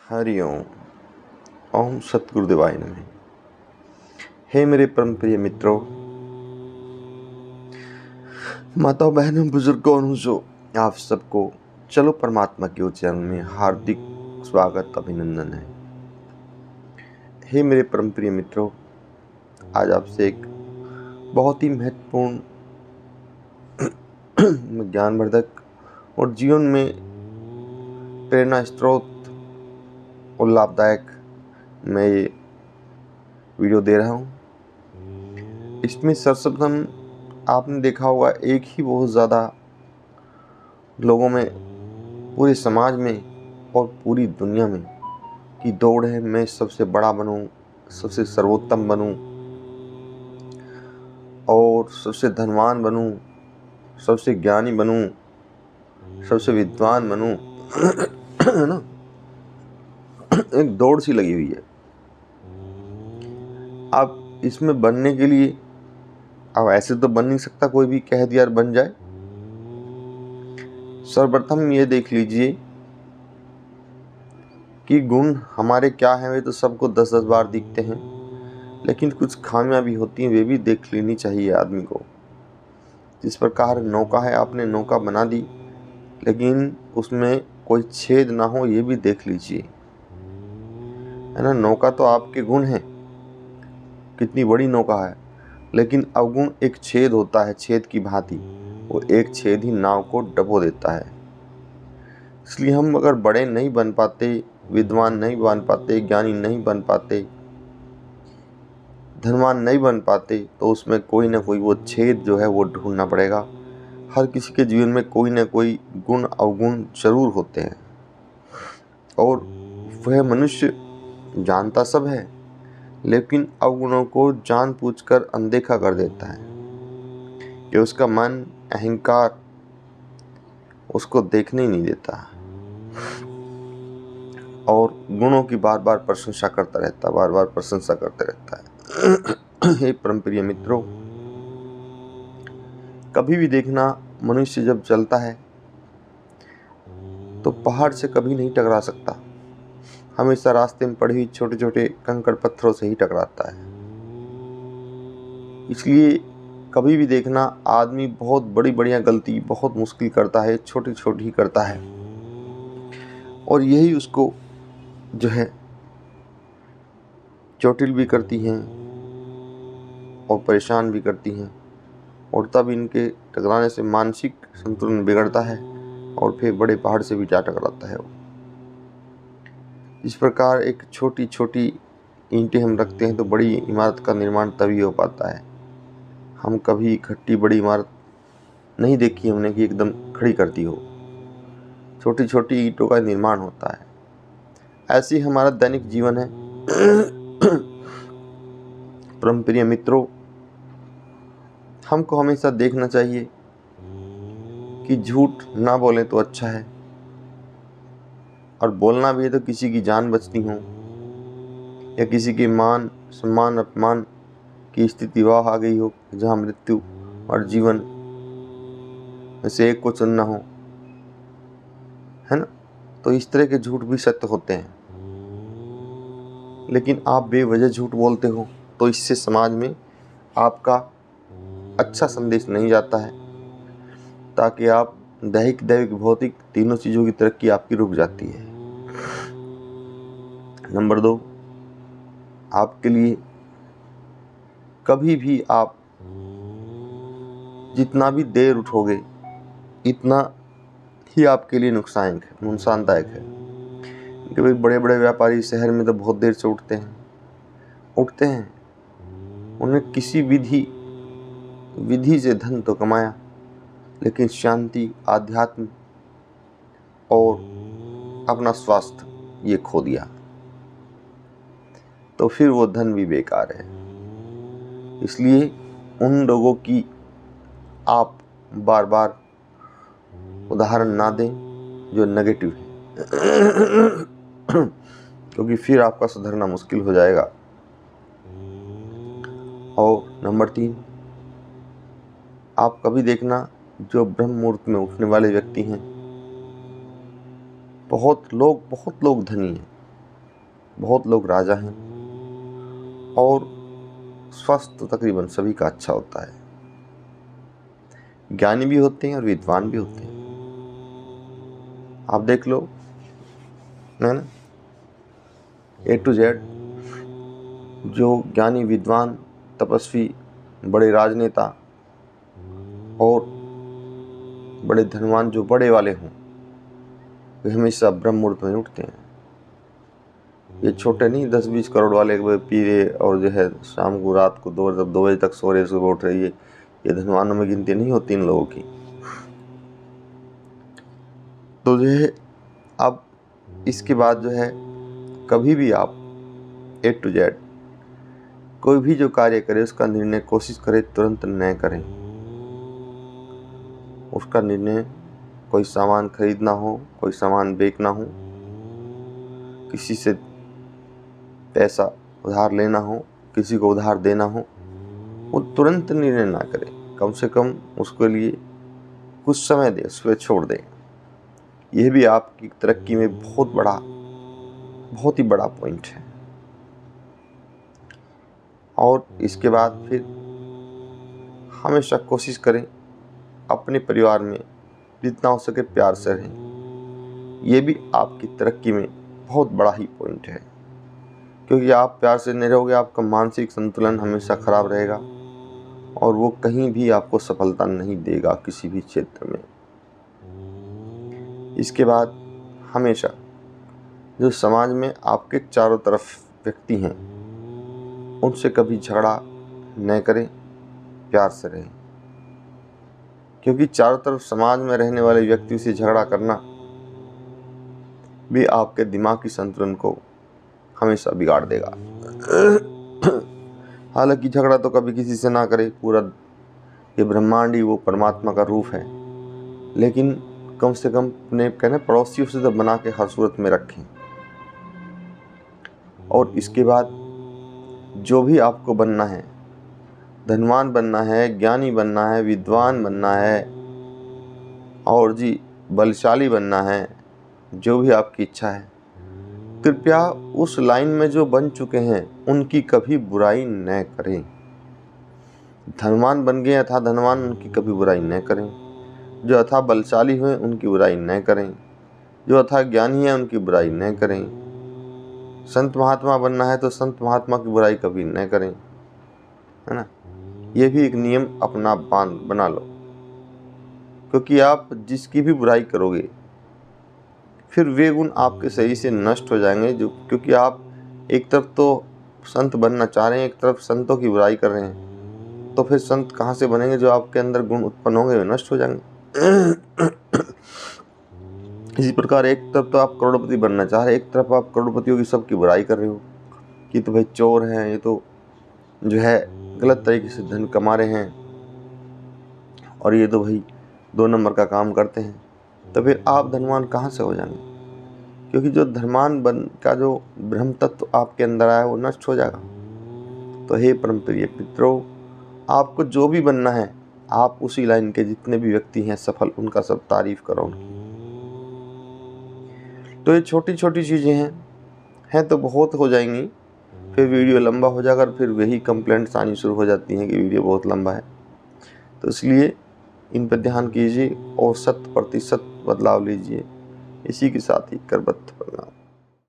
हरि ओम। ओम सतगुरुदेवाय नमः। हे मेरे परम प्रिय मित्रों, माताओं, बहनों, बुजुर्गों, अनुजों, आप सबको चलो परमात्मा के उच्चारण में हार्दिक स्वागत अभिनंदन है। हे मेरे परम प्रिय मित्रों, आज आपसे एक बहुत ही महत्वपूर्ण ज्ञानवर्धक और जीवन में प्रेरणा स्रोत और लाभदायक मैं ये वीडियो दे रहा हूँ। इसमें सर्वप्रथम आपने देखा होगा, एक ही बहुत ज़्यादा लोगों में, पूरे समाज में और पूरी दुनिया में की दौड़ है, मैं सबसे बड़ा बनूं, सबसे सर्वोत्तम बनूं और सबसे धनवान बनूं, सबसे ज्ञानी बनूं, सबसे विद्वान बनूं है ना। एक दौड़ सी लगी हुई है। अब इसमें बनने के लिए, अब ऐसे तो बन नहीं सकता कोई भी कह दिया बन जाए। सर्वप्रथम ये देख लीजिए कि गुण हमारे क्या हैं। वे तो सबको 10-10 बार दिखते हैं, लेकिन कुछ खामियां भी होती हैं, वे भी देख लेनी चाहिए आदमी को। जिस प्रकार नौका है, आपने नौका बना दी, लेकिन उसमें कोई छेद ना हो, ये भी देख लीजिए, है ना। नौका तो आपके गुण हैं, कितनी बड़ी नौका है, लेकिन अवगुण एक छेद होता है, छेद की भांति। वो एक छेद ही नाव को डुबो देता है। इसलिए हम अगर बड़े नहीं बन पाते, विद्वान नहीं बन पाते, ज्ञानी नहीं बन पाते, धनवान नहीं बन पाते, तो उसमें कोई ना कोई वो छेद जो है वो ढूंढना पड़ेगा। हर किसी के जीवन में कोई ना कोई गुण अवगुण जरूर होते हैं, और वह मनुष्य जानता सब है, लेकिन अवगुणों को जानबूझकर अनदेखा कर देता है कि उसका मन, अहंकार उसको देखने ही नहीं देता, और गुणों की बार बार प्रशंसा करता रहता, बार बार प्रशंसा करते रहता है। हे परम प्रिय मित्रों, कभी भी देखना, मनुष्य जब चलता है तो पहाड़ से कभी नहीं टकरा सकता, हमेशा रास्ते में पड़ी हुई छोटे छोटे कंकड़ पत्थरों से ही टकराता है। इसलिए कभी भी देखना, आदमी बहुत बड़ी बढ़िया गलती बहुत मुश्किल करता है, छोटी छोटी ही करता है, और यही उसको जो है चोटिल भी करती हैं और परेशान भी करती हैं, और तब इनके टकराने से मानसिक संतुलन बिगड़ता है और फिर बड़े पहाड़ से भी जा टकराता है। इस प्रकार एक छोटी छोटी ईंटें हम रखते हैं तो बड़ी इमारत का निर्माण तभी हो पाता है। हम कभी इकट्ठी बड़ी इमारत नहीं देखी हमने कि एकदम खड़ी करती हो, छोटी छोटी ईंटों का निर्माण होता है। ऐसे ही हमारा दैनिक जीवन है। परम प्रिय मित्रों, हमको हमेशा देखना चाहिए कि झूठ ना बोले तो अच्छा है, और बोलना भी है तो किसी की जान बचती हो, या किसी के मान सम्मान अपमान की स्थिति वह आ गई हो जहाँ मृत्यु और जीवन में से एक को चुनना हो, है ना। तो इस तरह के झूठ भी सत्य होते हैं, लेकिन आप बेवजह झूठ बोलते हो तो इससे समाज में आपका अच्छा संदेश नहीं जाता है, ताकि आप दैहिक दैविक भौतिक तीनों चीज़ों की तरक्की आपकी रुक जाती है। नंबर 2, आपके लिए कभी भी आप जितना भी देर उठोगे, इतना ही आपके लिए नुकसानदायक है। क्योंकि बड़े बड़े व्यापारी शहर में तो बहुत देर से उठते हैं। उन्हें किसी विधि से धन तो कमाया, लेकिन शांति, आध्यात्म और अपना स्वास्थ्य ये खो दिया, तो फिर वो धन भी बेकार है। इसलिए उन लोगों की आप बार बार उदाहरण ना दें जो नेगेटिव है, क्योंकि फिर आपका सुधरना मुश्किल हो जाएगा। और नंबर 3, आप कभी देखना, जो ब्रह्म मुहूर्त में उठने वाले व्यक्ति हैं, बहुत लोग धनी हैं, बहुत लोग राजा हैं और स्वास्थ्य तो तकरीबन सभी का अच्छा होता है। ज्ञानी भी होते हैं और विद्वान भी होते हैं। आप देख लो, है ना, A to Z जो ज्ञानी, विद्वान, तपस्वी, बड़े राजनेता और बड़े धनवान जो बड़े वाले हों, वे हमेशा ब्रह्म मुहूर्त में उठते हैं। ये छोटे नहीं 10-20 करोड़ वाले पी रहे और जो है शाम को रात को 2 बजे तक सो रहे, सुबह उठ रही है, ये धनवानों में गिनती नहीं होती इन लोगों की। तो जो है अब इसके बाद जो है कभी भी आप A to Z कोई भी जो कार्य करे उसका निर्णय कोशिश करें तुरंत न करें। उसका निर्णय कोई सामान खरीदना हो, कोई सामान बेचना हो, किसी से पैसा उधार लेना हो, किसी को उधार देना हो, वो तुरंत निर्णय ना करें। कम से कम उसके लिए कुछ समय दें, उस पर छोड़ दें। यह भी आपकी तरक्की में बहुत ही बड़ा पॉइंट है। और इसके बाद फिर हमेशा कोशिश करें अपने परिवार में जितना हो सके प्यार से रहें। ये भी आपकी तरक्की में बहुत बड़ा ही पॉइंट है, क्योंकि आप प्यार से नहीं रहोगे, आपका मानसिक संतुलन हमेशा खराब रहेगा और वो कहीं भी आपको सफलता नहीं देगा किसी भी क्षेत्र में। इसके बाद हमेशा जो समाज में आपके चारों तरफ व्यक्ति हैं उनसे कभी झगड़ा न करें, प्यार से रहें, क्योंकि चारों तरफ समाज में रहने वाले व्यक्ति से झगड़ा करना भी आपके दिमागी संतुलन को हमेशा बिगाड़ देगा। हालांकि झगड़ा तो कभी किसी से ना करें, पूरा ये ब्रह्मांड ही वो परमात्मा का रूप है, लेकिन कम से कम अपने कहने पड़ोसियों से तो बना के हर सूरत में रखें। और इसके बाद जो भी आपको बनना है, धनवान बनना है, ज्ञानी बनना है, विद्वान बनना है और जी बलशाली बनना है, जो भी आपकी इच्छा है, कृपया उस लाइन में जो बन चुके हैं उनकी कभी बुराई न करें। धनवान बन गए अथा धनवान, उनकी कभी बुराई न करें। जो अथा बलशाली हुए उनकी बुराई न करें। जो अथा ज्ञानी है उनकी बुराई न करें। संत महात्मा बनना है तो संत महात्मा की बुराई कभी न करें, है ना। ये भी एक नियम अपना बना लो, क्योंकि आप जिसकी भी बुराई करोगे फिर वे गुण आपके शरीर से नष्ट हो जाएंगे। जो क्योंकि आप एक तरफ तो संत बनना चाह रहे हैं, एक तरफ संतों की बुराई कर रहे हैं, तो फिर संत कहाँ से बनेंगे? जो आपके अंदर गुण उत्पन्न होंगे वे नष्ट हो जाएंगे। इसी प्रकार एक तरफ तो आप करोड़पति बनना चाह रहे हैं, एक तरफ आप करोड़पतियों की सबकी बुराई कर रहे हो कि तो भाई चोर हैं, ये तो जो है गलत तरीके से धन कमा रहे हैं और ये तो भाई 2 नंबर का काम करते हैं, तो फिर आप धनवान कहाँ से हो जाएंगे? क्योंकि जो धनवान बन का जो ब्रह्म तत्व आपके अंदर आया वो नष्ट हो जाएगा। तो हे परम प्रिय पितरों, आपको जो भी बनना है आप उसी लाइन के जितने भी व्यक्ति हैं सफल, उनका सब तारीफ करो उनकी। तो ये छोटी छोटी चीज़ें हैं तो बहुत हो जाएंगी, फिर वीडियो लंबा हो जाकर फिर वही कंप्लेंट्स आनी शुरू हो जाती हैं कि वीडियो बहुत लंबा है। तो इसलिए इन पर ध्यान कीजिए और 100% बदलाव लीजिए। इसी के साथ ही करबद्ध प्रणाम।